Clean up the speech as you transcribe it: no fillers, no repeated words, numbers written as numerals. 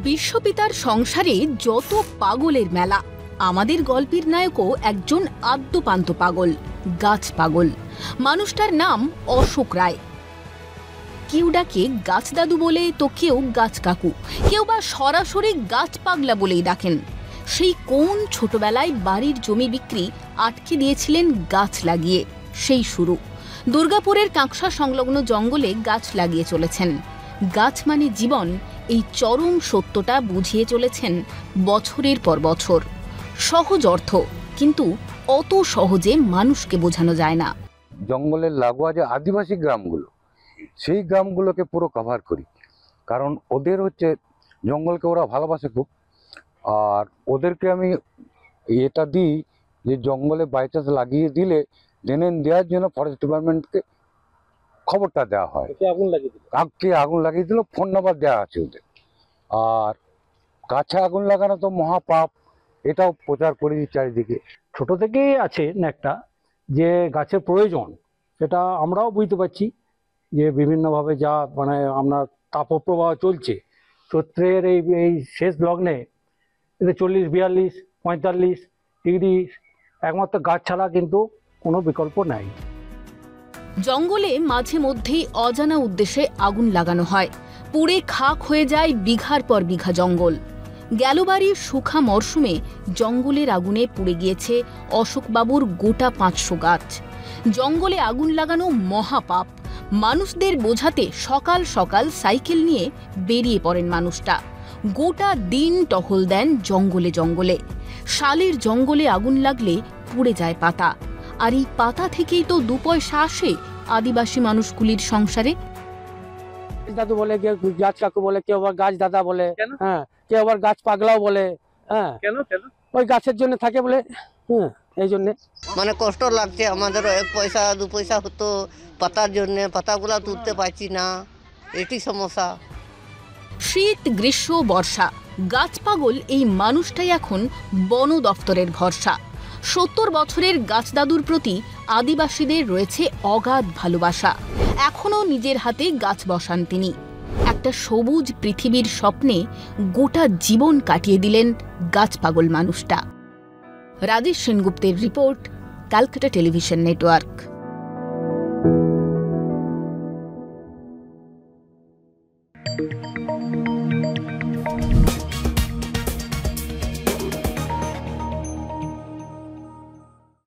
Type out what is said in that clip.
বিশ্বপিতার সংসারে যত পাগলের মেলা, আমাদের গল্পের নায়কও একজন আদ্যপান্ত পাগল, গাছ পাগল। মানুষটার নাম অশোক রায়। কেউ ডাকে গাছ দাদু বলে, তো কেউ গাছ কাকু, কেউ বা সরাসরি গাছ পাগলা বলেই ডাকেন। সেই কোন ছোটবেলায় বাড়ির জমি বিক্রি আটকে দিয়েছিলেন গাছ লাগিয়ে, সেই শুরু। দুর্গাপুরের কাঁকসা সংলগ্ন জঙ্গলে গাছ লাগিয়ে চলেছেন। গাছ মানে জীবন, এই চরম সত্যটা বুঝিয়ে চলেছেন বছরের পর বছর। সহজ অর্থ, কিন্তু অত সহজে মানুষকে বোঝানো যায় না। জঙ্গলের লাগোয়া যে আদিবাসী গ্রামগুলো, সেই গ্রামগুলোকে পুরো কভার করি, কারণ ওদের হচ্ছে জঙ্গলকে ওরা ভালোবাসে খুব। আর ওদেরকে আমি এটা দিই যে জঙ্গলে বাই চান্স লাগিয়ে দিলে জেনে দেওয়ার জন্য ফরেস্ট ডিপার্টমেন্টকে খবরটা দেওয়া হয়। কে আগুন লাগিয়ে দিল, ফোন নাম্বার দেওয়া আছে ওদের। আর গাছে আগুন লাগানো তো মহাপাপ, এটাও প্রচার করি চারিদিকে। ছোট থেকেই আছে একটা যে গাছের প্রয়োজন, সেটা আমরাও বুঝতে পারছি যে বিভিন্নভাবে যা মানে আপনার তাপপ্রবাহ চলছে চৈত্রের এই শেষ লগ্নে, এতে 40, 42, 45 ডিগ্রি, একমাত্র গাছ ছাড়া কিন্তু কোনো বিকল্প নাই। জঙ্গলে মাঝে মধ্যেই অজানা উদ্দেশ্যে আগুন লাগানো হয়, পুড়ে খাক হয়ে যায় বিঘার পর বিঘা জঙ্গল। গেলবাড়ির সুখা মরশুমে জঙ্গলের আগুনে পুড়ে গিয়েছে অশোকবাবুর গোটা 500 গাছ। জঙ্গলে আগুন লাগানো মহাপাপ। মানুষদের বোঝাতে সকাল সকাল সাইকেল নিয়ে বেরিয়ে পড়েন মানুষটা। গোটা দিন টহল দেন জঙ্গলে জঙ্গলে। শালের জঙ্গলে আগুন লাগলে পুড়ে যায় পাতা, আর এই পাতা থেকেই তো 2 পয়সা আসে আদিবাসী মানুষগুলির সংসারে। দাদু বলে, কেউ গাছ কাকু বলে, কেউ আবার গাছ দাদা বলে, হ্যাঁ, কেউ আবার গাছ পাগলাও বলে। হ্যাঁ, কেন? ওই গাছের জন্য থাকে বলে, হ্যাঁ, এই জন্যে মানে কষ্ট লাগছে আমাদের। 1 পয়সা 2 পয়সা হতো পাতার জন্য, পাতাগুলা তুলতে পারছি না, এটি সমস্যা। শীত, গ্রীষ্ম, বর্ষা, গাছ পাগল এই মানুষটাই এখন বন দফতরের ভরসা। 70 বছরের গাছ দাদুর প্রতি আদিবাসীদের রয়েছে অগাধ ভালোবাসা। এখনও নিজের হাতে গাছ বসান তিনি। একটা সবুজ পৃথিবীর স্বপ্নে গোটা জীবন কাটিয়ে দিলেন গাছ পাগল মানুষটা। রাজেশ সেনগুপ্তের রিপোর্ট, ক্যালকাটা টেলিভিশন নেটওয়ার্ক।